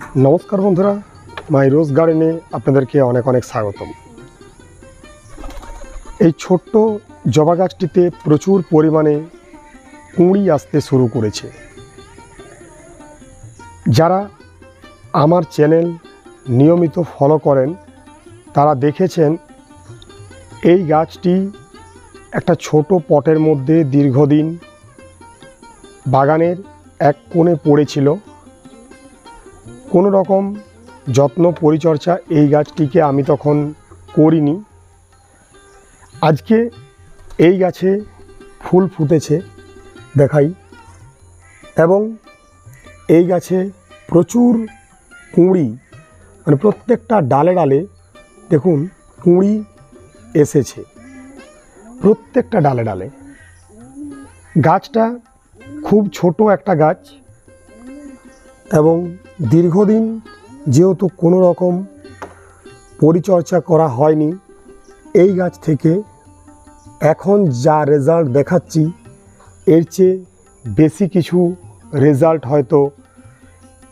नमस्कार बंधुरा माई रोज गार्डने आपनादेरके अनेक अनेक स्वागतम। এই ছোট্ট জবা গাছটিতে প্রচুর পরিমাণে কুঁড়ি আসতে শুরু করেছে। যারা আমার চ্যানেল নিয়মিত ফলো করেন তারা দেখেছেন এই গাছটি একটা ছোট পটের মধ্যে দীর্ঘদিন বাগানের এক কোণে পড়েছিল। কোনো রকম যত্ন পরিচর্যা এই গাছটিকে আমি তখন করিনি। আজকে এই গাছে ফুল ফুটেছে দেখাই, এবং এই গাছে প্রচুর কুঁড়ি, মানে প্রত্যেকটা ডালে ডালে দেখুন কুঁড়ি এসেছে, প্রত্যেকটা ডালে ডালে। গাছটা খুব ছোট একটা গাছ, এবং দীর্ঘদিন যেহেতু কোনো রকম পরিচর্যা করা হয়নি, এই গাছ থেকে এখন যা রেজাল্ট দেখাচ্ছি এর চেয়ে বেশি কিছু রেজাল্ট হয়তো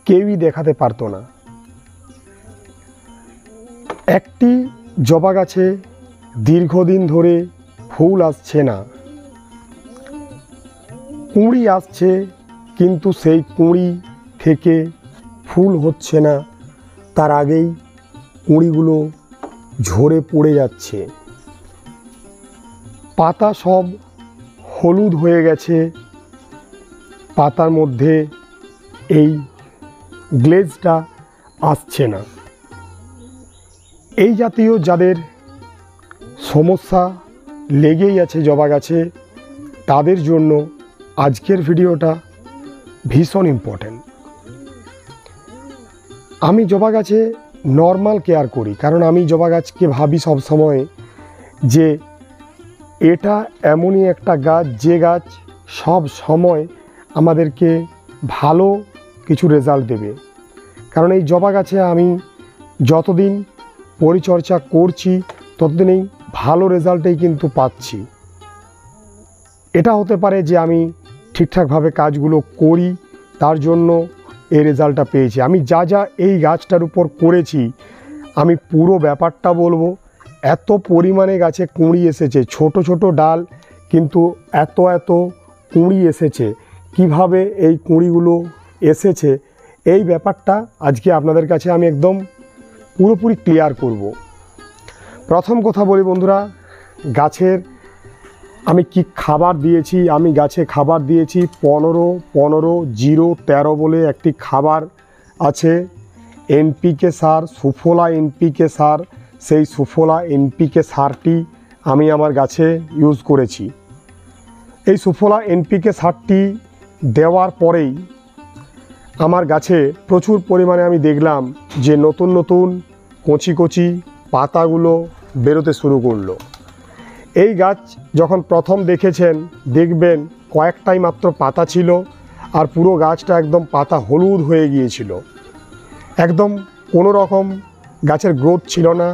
কেউই দেখাতে পারতো না। একটি জবা গাছে দীর্ঘদিন ধরে ফুল আসছে না, কুঁড়ি আসছে, কিন্তু সেই কুঁড়ি থেকে ফুল হচ্ছে না, তার আগেই কুঁড়িগুলো ঝরে পড়ে যাচ্ছে। পাতা সব হলুদ হয়ে গেছে, পাতার মধ্যে এই গ্লেজটা আসছে না। এই জাতীয় যাদের সমস্যা লেগেই আছে জবা গাছে, তাদের জন্য আজকের ভিডিওটা ভীষণ ইম্পর্ট্যান্ট। আমি জবা গাছে নর্মাল কেয়ার করি, কারণ আমি জবা গাছকে ভাবি সব সময় যে এটা এমনই একটা গাছ যে গাছ সব সময় আমাদেরকে ভালো কিছু রেজাল্ট দেবে। কারণ এই জবা গাছে আমি যতদিন পরিচর্যা করছি ততদিনই ভালো রেজাল্টেই কিন্তু পাচ্ছি। এটা হতে পারে যে আমি ঠিকঠাকভাবে কাজগুলো করি, তার জন্য এই রেজাল্টটা পেয়েছি। আমি যা যা এই গাছটার উপর করেছি আমি পুরো ব্যাপারটা বলবো। এত পরিমাণে গাছে কুঁড়ি এসেছে, ছোট ছোট ডাল, কিন্তু এত এত কুঁড়ি এসেছে। কিভাবে এই কুঁড়িগুলো এসেছে এই ব্যাপারটা আজকে আপনাদের কাছে আমি একদম পুরোপুরি ক্লিয়ার করব। প্রথম কথা বলি বন্ধুরা, গাছের আমি কি খাবার দিয়েছি। আমি গাছে খাবার দিয়েছি 15-15-0-13 বলে একটি খাবার আছে, এনপিকে সার, সুফলা এনপিকে সার। সেই সুফলা এনপিকে সারটি আমি আমার গাছে ইউজ করেছি। এই সুফলা এনপিকে সারটি দেওয়ার পরেই আমার গাছে প্রচুর পরিমাণে আমি দেখলাম যে নতুন নতুন কচি কচি পাতাগুলো বেরোতে শুরু করলো। এই গাছ যখন প্রথম দেখেছেন দেখবেন কয়েকটাই মাত্র পাতা ছিল, আর পুরো গাছটা একদম পাতা হলুদ হয়ে গিয়েছিল, একদম কোনো রকম গাছের গ্রোথ ছিল না।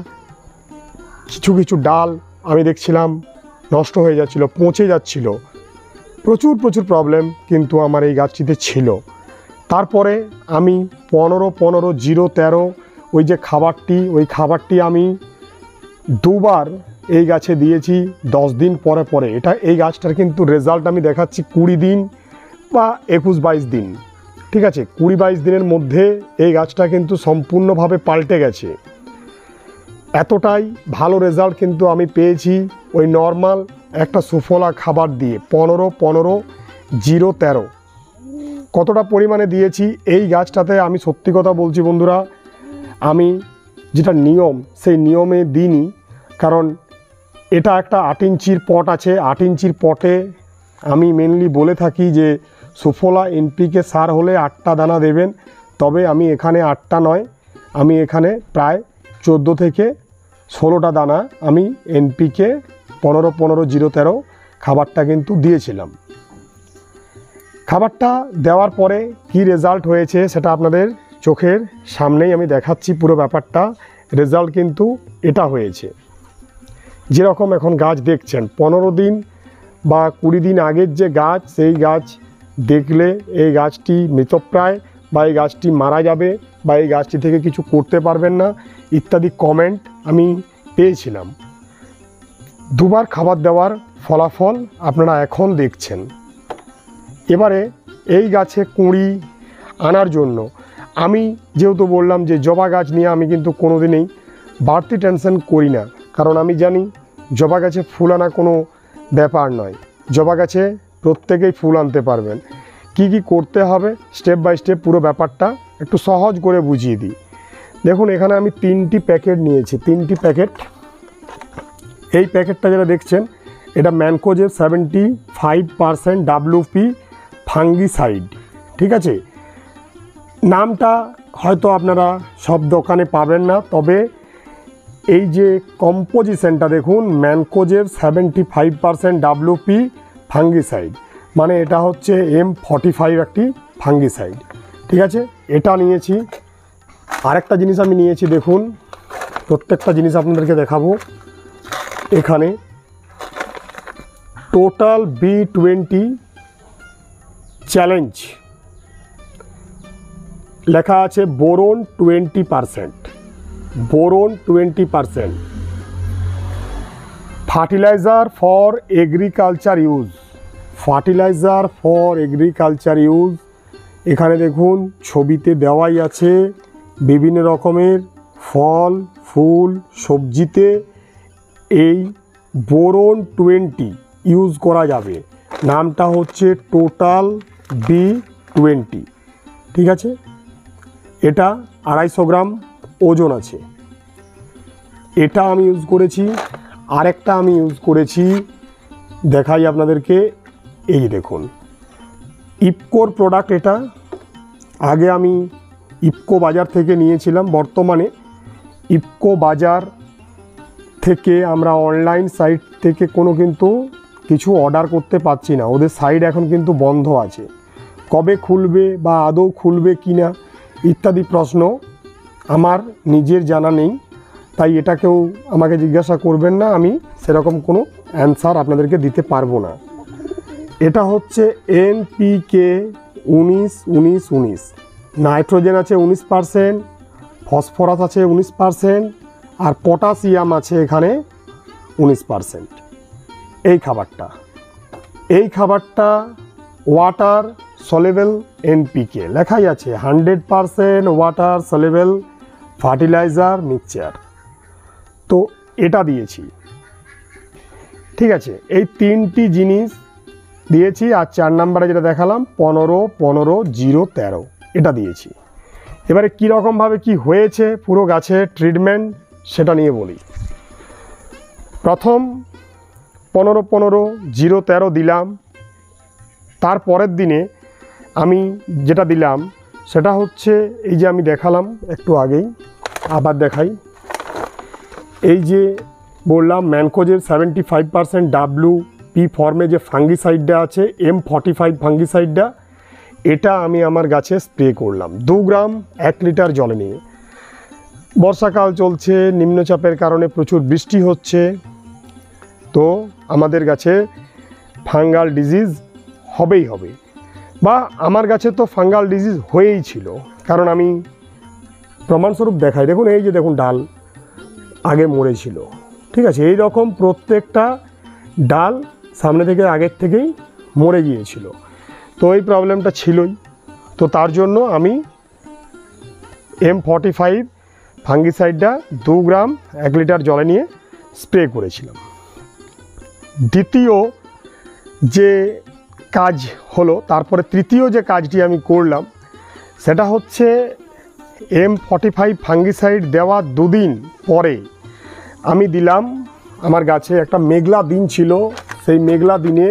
কিছু কিছু ডাল আমি দেখছিলাম নষ্ট হয়ে যাচ্ছিল, পচে যাচ্ছিল, প্রচুর প্রবলেম কিন্তু আমার এই গাছটিতে ছিল। তারপরে আমি 15-15-0-13 ওই যে খাবারটি, ওই খাবারটি আমি দুবার এই গাছে দিয়েছি 10 দিন পরে পরে। এটা এই গাছটার কিন্তু রেজাল্ট আমি দেখাচ্ছি 20 দিন বা 21-22 দিন, ঠিক আছে, 20-22 দিনের মধ্যে এই গাছটা কিন্তু সম্পূর্ণভাবে পাল্টে গেছে। এতটাই ভালো রেজাল্ট কিন্তু আমি পেয়েছি ওই নর্মাল একটা সুফলা খাবার দিয়ে 15-15-0-13। কতটা পরিমাণে দিয়েছি এই গাছটাতে আমি সত্যি কথা বলছি বন্ধুরা, আমি যেটা নিয়ম সেই নিয়মে দিইনি। কারণ এটা একটা 8 ইঞ্চির পট আছে, 8 ইঞ্চির পটে আমি মেনলি বলে থাকি যে সুফলা এনপিকে সার হলে 8টা দানা দেবেন। তবে আমি এখানে 8টা নয়, আমি এখানে প্রায় 14-16টা দানা আমি এনপিকে 15-15-0-13 খাবারটা কিন্তু দিয়েছিলাম। খাবারটা দেওয়ার পরে কি রেজাল্ট হয়েছে সেটা আপনাদের চোখের সামনেই আমি দেখাচ্ছি। পুরো ব্যাপারটা রেজাল্ট কিন্তু এটা হয়েছে, যেরকম এখন গাছ দেখছেন 15 দিন বা 20 দিন আগের যে গাছ, সেই গাছ দেখলে এই গাছটি মৃতপ্রায় বা এই গাছটি মারা যাবে বা এই গাছটি থেকে কিছু করতে পারবেন না ইত্যাদি কমেন্ট আমি পেয়েছিলাম। দুবার খাবার দেওয়ার ফলাফল আপনারা এখন দেখছেন। এবারে এই গাছে কুঁড়ি আনার জন্য আমি যেহেতু বললাম যে জবা গাছ নিয়ে আমি কিন্তু কোনো দিনই বাড়তি টেনশন করি না, কারণ আমি জানি জবা গাছে ফুল আনা কোনো ব্যাপার নয়। জবা গাছে প্রত্যেকেই ফুল আনতে পারবেন। কি কি করতে হবে স্টেপ বাই স্টেপ পুরো ব্যাপারটা একটু সহজ করে বুঝিয়ে দিই। দেখুন এখানে আমি 3টি প্যাকেট নিয়েছি, 3টি প্যাকেট। এই প্যাকেটটা যেটা দেখছেন এটা ম্যানকোজেব 75% WP ফাঙ্গিসাইড, ঠিক আছে। নামটা হয়তো আপনারা সব দোকানে পাবেন না, তবে এই যে কম্পোজিশনটা দেখুন ম্যানকোজেব 75% WP ফাঙ্গিসাইড, মানে এটা হচ্ছে M45 একটি ফাঙ্গিসাইড, ঠিক আছে। এটা নিয়েছি। আরেকটা জিনিস আমি নিয়েছি, দেখুন প্রত্যেকটা জিনিস আপনাদেরকে দেখাবো। এখানে টোটাল B20 চ্যালেঞ্জ লেখা আছে, boron 20%, boron 20%, fertiliser for agriculture use, fertiliser for agriculture use. এখানে দেখুন ছবিতে দেওয়াই আছে বিভিন্ন রকমের ফল ফুল সবজিতে এই বোরন 20 ইউজ করা যাবে। নামটা হচ্ছে টোটাল B20, ঠিক আছে। এটা 250 গ্রাম ওজন আছে। এটা আমি ইউজ করেছি। আরেকটা আমি ইউজ করেছি, দেখাই আপনাদেরকে। এই দেখুন ইফকোর প্রোডাক্ট। এটা আগে আমি ইফকো বাজার থেকে নিয়েছিলাম। বর্তমানে ইফকো বাজার থেকে আমরা অনলাইন সাইট থেকে কোনো কিন্তু কিছু অর্ডার করতে পারছি না। ওদের সাইট এখন কিন্তু বন্ধ আছে। কবে খুলবে বা আদৌ খুলবে কি না ইত্যাদি প্রশ্ন আমার নিজের জানা নেই, তাই এটা কেউ আমাকে জিজ্ঞাসা করবেন না, আমি সেরকম কোনো অ্যান্সার আপনাদেরকে দিতে পারবো না। এটা হচ্ছে NPK 19-19-19, নাইট্রোজেন আছে 19%, ফসফরাস আছে 19%, আর পটাশিয়াম আছে এখানে 19%। এই খাবারটা ওয়াটার সলেবল NPK লেখাই আছে, 100% ওয়াটার সলেবল ফার্টিলাইজার মিক্সচার। তো এটা দিয়েছি, ঠিক আছে। এই 3টি জিনিস দিয়েছি। আর 4 নম্বরে যেটা দেখালাম 15-15-0-13 এটা দিয়েছি। এবারে কীরকমভাবে কি হয়েছে পুরো গাছের ট্রিটমেন্ট সেটা নিয়ে বলি। প্রথম 15-15-0-13 দিলাম। তারপরের দিনে আমি যেটা দিলাম সেটা হচ্ছে এই যে আমি দেখালাম একটু আগেই, আবার দেখাই। এই যে বললাম ম্যানকোজেব 75% WP ফর্মে যে ফাঙ্গিসাইডটা আছে, M45 ফাঙ্গিসাইডটা, এটা আমি আমার গাছে স্প্রে করলাম 2 গ্রাম 1 লিটার জলে নিয়ে। বর্ষাকাল চলছে, নিম্নচাপের কারণে প্রচুর বৃষ্টি হচ্ছে, তো আমাদের গাছে ফাঙ্গাল ডিজিজ হবেই হবে, বা আমার গাছে তো ফাঙ্গাল ডিজিজ হয়েই ছিল। কারণ আমি প্রমাণস্বরূপ দেখাই, দেখুন এই যে দেখুন ডাল আগে মরেছিল, ঠিক আছে। এই রকম প্রত্যেকটা ডাল সামনে থেকে আগের থেকেই মরে গিয়েছিল, তো এই প্রবলেমটা ছিলই। তো তার জন্য আমি M45 ফাঙ্গিসাইডটা 2 গ্রাম 1 লিটার জলে নিয়ে স্প্রে করেছিলাম। দ্বিতীয় যে কাজ হলো, তারপরে তৃতীয় যে কাজটি আমি করলাম সেটা হচ্ছে M45 ফাঙ্গিসাইড দেওয়া 2 দিন পরে আমি দিলাম আমার গাছে। একটা মেঘলা দিন ছিল, সেই মেঘলা দিনে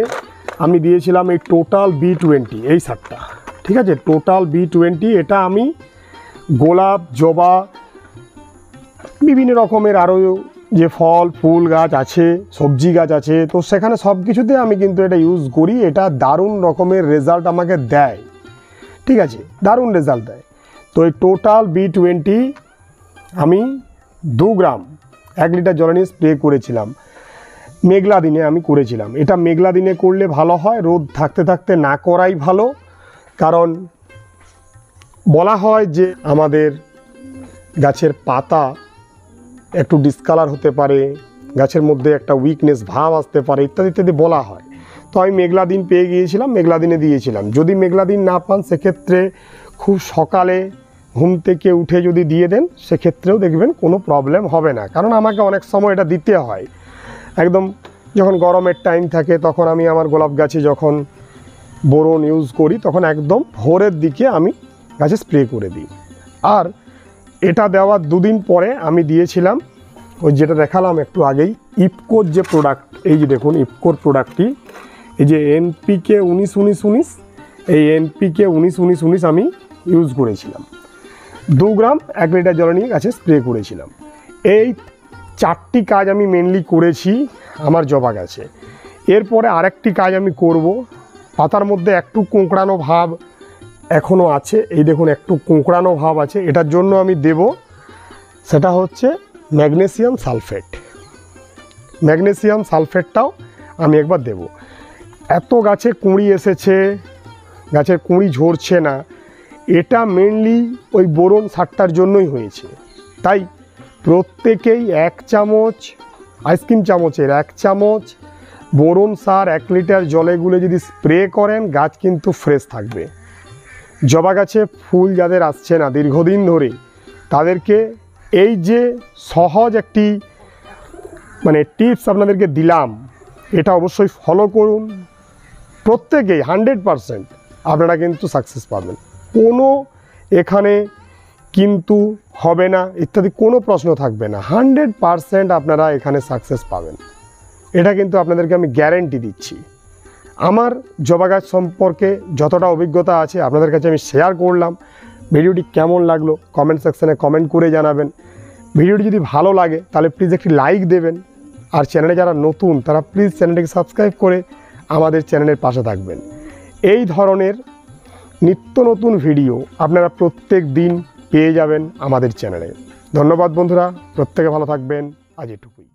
আমি দিয়েছিলাম এই টোটাল B20 এই সারটা, ঠিক আছে। টোটাল B20 এটা আমি গোলাপ জবা বিভিন্ন রকমের আরও যে ফল ফুল গাছ আছে সবজি গাছ আছে, তো সেখানে সব কিছুতে আমি কিন্তু এটা ইউজ করি। এটা দারুণ রকমের রেজাল্ট আমাকে দেয়, ঠিক আছে, দারুণ রেজাল্ট দেয়। তো এই টোটাল B20 আমি 2 গ্রাম 1 লিটার জলে নিয়ে স্প্রে করেছিলাম। মেঘলা দিনে আমি করেছিলাম। এটা মেঘলা দিনে করলে ভালো হয়, রোদ থাকতে থাকতে না করাই ভালো, কারণ বলা হয় যে আমাদের গাছের পাতা একটু ডিসকালার হতে পারে, গাছের মধ্যে একটা উইকনেস ভাব আসতে পারে, ইত্যাদি ইত্যাদি বলা হয়। তো আমি মেঘলা দিন পেয়ে গিয়েছিলাম, মেঘলা দিনে দিয়েছিলাম। যদি মেঘলা দিন না পান সেক্ষেত্রে খুব সকালে ঘুম থেকে উঠে যদি দিয়ে দেন সেক্ষেত্রেও দেখবেন কোনো প্রবলেম হবে না। কারণ আমাকে অনেক সময় এটা দিতে হয়, একদম যখন গরমের টাইম থাকে তখন আমি আমার গোলাপ গাছে যখন বোরন ইউজ করি তখন একদম ভোরের দিকে আমি গাছে স্প্রে করে দিই। আর এটা দেওয়ার 2 দিন পরে আমি দিয়েছিলাম ওই যেটা দেখালাম একটু আগেই, ইফকোর যে প্রোডাক্ট, এই যে দেখুন ইফকোর প্রোডাক্টটি, এই যে NPK 19-19-19, এই NPK 19-19-19 আমি ইউজ করেছিলাম। 2 গ্রাম 1 লিটার জলে নিয়ে গাছে স্প্রে করেছিলাম। এই 4টি কাজ আমি মেনলি করেছি আমার জবা গাছে। এরপরে আরেকটি কাজ আমি করব, পাতার মধ্যে একটু কোঁকড়ানো ভাব এখনও আছে, এই দেখুন একটু কোঁকড়ানো ভাব আছে, এটার জন্য আমি দেব, সেটা হচ্ছে ম্যাগনেসিয়াম সালফেট। ম্যাগনেসিয়াম সালফেটটাও আমি একবার দেব। এত গাছে কুঁড়ি এসেছে, গাছের কুঁড়ি ঝরছে না, এটা মেনলি ওই বোরন সারটার জন্যই হয়েছে। তাই প্রত্যেকেই 1 চামচ, আইসক্রিম চামচের 1 চামচ বোরন সার 1 লিটার জলে গুলে যদি স্প্রে করেন গাছ কিন্তু ফ্রেশ থাকবে। জবা গাছে ফুল যাদের আসছে না দীর্ঘদিন ধরে, তাদেরকে এই যে সহজ একটি টিপস আপনাদেরকে দিলাম, এটা অবশ্যই ফলো করুন। প্রত্যেকেই 100% আপনারা কিন্তু সাকসেস পাবেন। কোনো এখানে কিন্তু হবে না ইত্যাদি কোনো প্রশ্ন থাকবে না, 100% আপনারা এখানে সাকসেস পাবেন। এটা কিন্তু আপনাদেরকে আমি গ্যারেন্টি দিচ্ছি। আমার জবা গাছ সম্পর্কে যতটা অভিজ্ঞতা আছে আপনাদের কাছে আমি শেয়ার করলাম। ভিডিওটি কেমন লাগলো কমেন্ট সেকশানে কমেন্ট করে জানাবেন। ভিডিওটি যদি ভালো লাগে তাহলে প্লিজ একটি লাইক দেবেন। আর চ্যানেলে যারা নতুন তারা প্লিজ চ্যানেলটিকে সাবস্ক্রাইব করে আমাদের চ্যানেলের পাশে থাকবেন। এই ধরনের নিত্য নতুন ভিডিও আপনারা প্রত্যেক দিন পেয়ে যাবেন আমাদের চ্যানেলে। ধন্যবাদ বন্ধুরা, প্রত্যেকে ভালো থাকবেন। আজ এটুকুই।